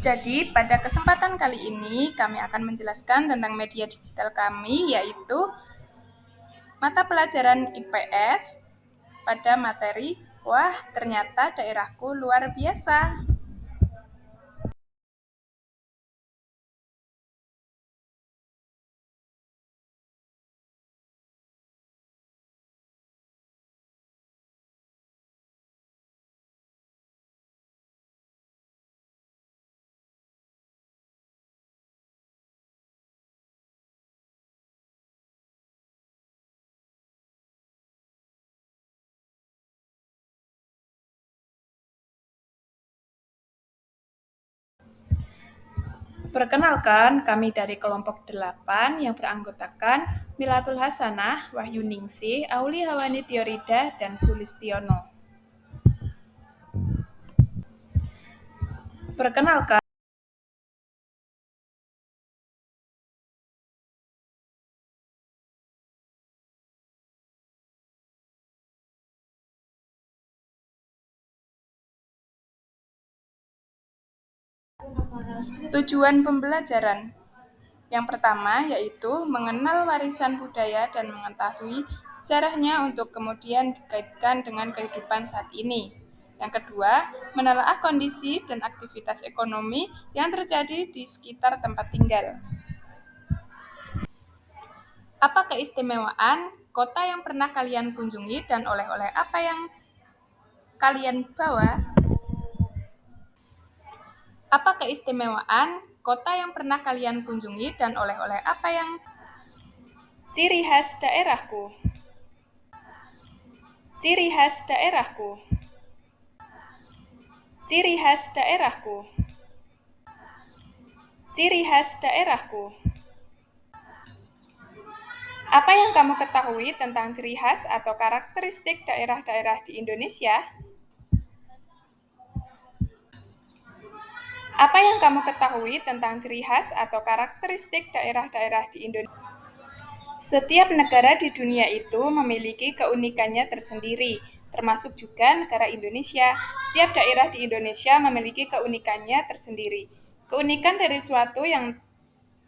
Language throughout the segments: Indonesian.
Jadi, pada kesempatan kali ini kami akan menjelaskan tentang media digital kami, yaitu mata pelajaran IPS pada materi "Wah, ternyata daerahku luar biasa". Perkenalkan, kami dari kelompok 8 yang beranggotakan Milatul Hasanah, Wahyu Ningsih, Auli Hawani Tiorida, dan Sulistiono. Perkenalkan, tujuan pembelajaran yang pertama yaitu mengenal warisan budaya dan mengetahui sejarahnya untuk kemudian dikaitkan dengan kehidupan saat ini. Yang kedua, menelaah kondisi dan aktivitas ekonomi yang terjadi di sekitar tempat tinggal. Apa keistimewaan kota yang pernah kalian kunjungi dan oleh-oleh apa yang kalian bawa? Apa keistimewaan kota yang pernah kalian kunjungi dan oleh-oleh apa yang ciri khas daerahku? Ciri khas daerahku. Ciri khas daerahku. Ciri khas daerahku. Apa yang kamu ketahui tentang ciri khas atau karakteristik daerah-daerah di Indonesia? Apa yang kamu ketahui tentang ciri khas atau karakteristik daerah-daerah di Indonesia? Setiap negara di dunia itu memiliki keunikannya tersendiri, termasuk juga negara Indonesia. Setiap daerah di Indonesia memiliki keunikannya tersendiri. Keunikan dari suatu yang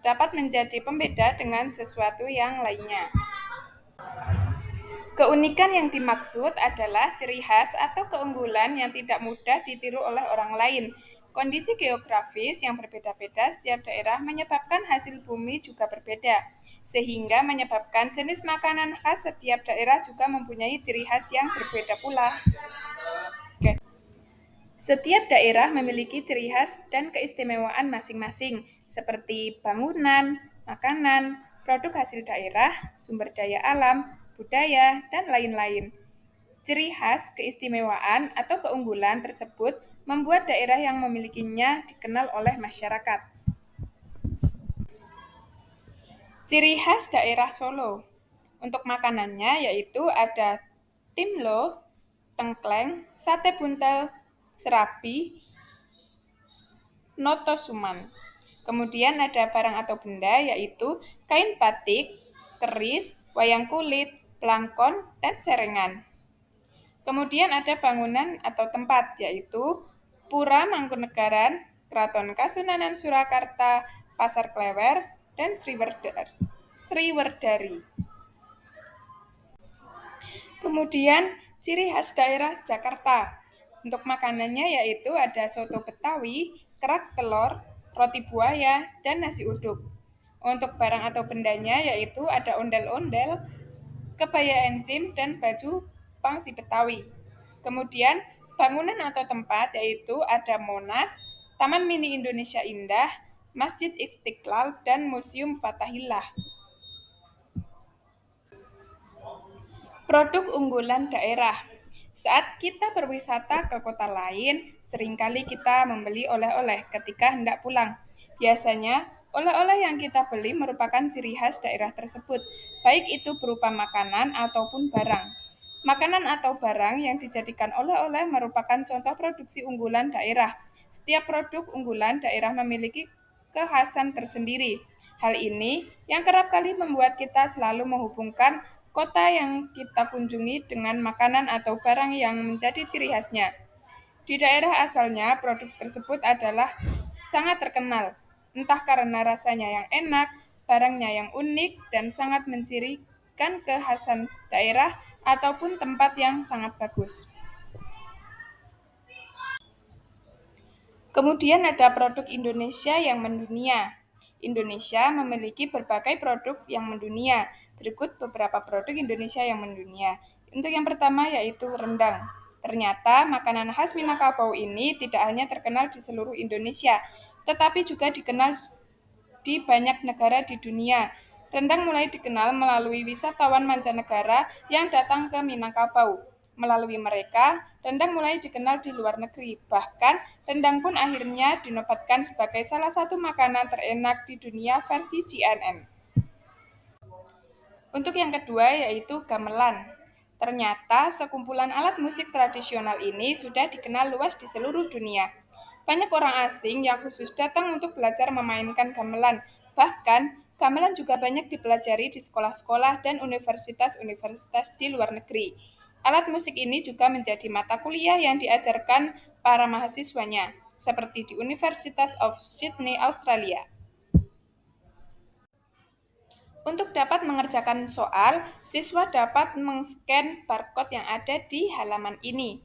dapat menjadi pembeda dengan sesuatu yang lainnya. Keunikan yang dimaksud adalah ciri khas atau keunggulan yang tidak mudah ditiru oleh orang lain. Kondisi geografis yang berbeda-beda setiap daerah menyebabkan hasil bumi juga berbeda, sehingga menyebabkan jenis makanan khas setiap daerah juga mempunyai ciri khas yang berbeda pula. Setiap daerah memiliki ciri khas dan keistimewaan masing-masing, seperti bangunan, makanan, produk hasil daerah, sumber daya alam, budaya, dan lain-lain. Ciri khas, keistimewaan, atau keunggulan tersebut membuat daerah yang memilikinya dikenal oleh masyarakat. Ciri khas daerah Solo. Untuk makanannya yaitu ada timlo, tengkleng, sate buntel, serabi, noto suman. Kemudian ada barang atau benda yaitu kain batik, keris, wayang kulit, pelangkon, dan serengan. Kemudian ada bangunan atau tempat yaitu Pura Mangkunegaran, Keraton Kasunanan Surakarta, Pasar Klewer, dan Sriwerdari. Kemudian ciri khas daerah Jakarta. Untuk makanannya yaitu ada soto Betawi, kerak telur, roti buaya, dan nasi uduk. Untuk barang atau bendanya yaitu ada ondel-ondel, kebaya encim, dan baju pangsi Betawi. Kemudian bangunan atau tempat yaitu ada Monas, Taman Mini Indonesia Indah, Masjid Istiqlal, dan Museum Fathahillah. Produk unggulan daerah. Saat kita berwisata ke kota lain, seringkali kita membeli oleh-oleh ketika hendak pulang. Biasanya, oleh-oleh yang kita beli merupakan ciri khas daerah tersebut, baik itu berupa makanan ataupun barang. Makanan atau barang yang dijadikan oleh-oleh merupakan contoh produksi unggulan daerah. Setiap produk unggulan daerah memiliki kekhasan tersendiri. Hal ini yang kerap kali membuat kita selalu menghubungkan kota yang kita kunjungi dengan makanan atau barang yang menjadi ciri khasnya. Di daerah asalnya, produk tersebut adalah sangat terkenal, entah karena rasanya yang enak, barangnya yang unik, dan sangat mencirikan kekhasan daerah ataupun tempat yang sangat bagus. Kemudian ada produk Indonesia yang mendunia. Indonesia memiliki berbagai produk yang mendunia. Berikut beberapa produk Indonesia yang mendunia. Untuk yang pertama yaitu rendang. Ternyata makanan khas Minangkabau ini tidak hanya terkenal di seluruh Indonesia, tetapi juga dikenal di banyak negara di dunia. Rendang mulai dikenal melalui wisatawan mancanegara yang datang ke Minangkabau. Melalui mereka, rendang mulai dikenal di luar negeri. Bahkan, rendang pun akhirnya dinobatkan sebagai salah satu makanan terenak di dunia versi CNN. Untuk yang kedua yaitu gamelan. Ternyata sekumpulan alat musik tradisional ini sudah dikenal luas di seluruh dunia. Banyak orang asing yang khusus datang untuk belajar memainkan gamelan. Bahkan, gamelan juga banyak dipelajari di sekolah-sekolah dan universitas-universitas di luar negeri. Alat musik ini juga menjadi mata kuliah yang diajarkan para mahasiswanya, seperti di Universitas of Sydney, Australia. Untuk dapat mengerjakan soal, siswa dapat men-scan barcode yang ada di halaman ini.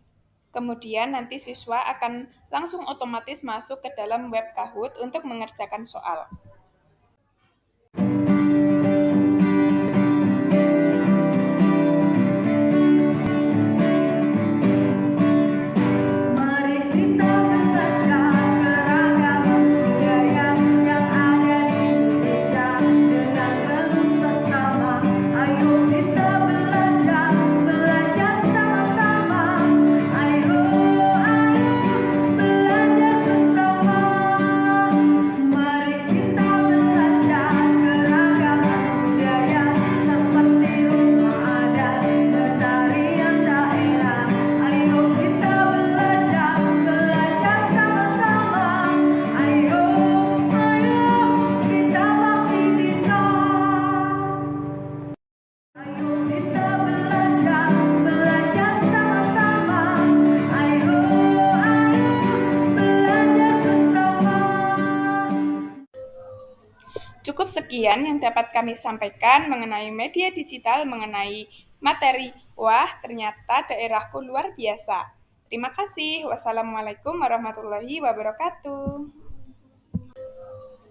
Kemudian nanti siswa akan langsung otomatis masuk ke dalam web Kahoot untuk mengerjakan soal. Mari kita belajar keragaman budaya yang ada di Indonesia dengan berusaha sama. Ayo kita belajar sama-sama. Ayo belajar bersama. Mari kita belajar keragaman budaya seperti rumah adat, tarian daerah. Ayo kita belajar sama-sama. Ayo kita pasti bisa. Ayo kita belajar sama-sama. Ayo belajar bersama. Cukup sekian yang dapat kami sampaikan mengenai media digital, mengenai materi. Wah, ternyata daerahku luar biasa. Terima kasih. Wassalamualaikum warahmatullahi wabarakatuh.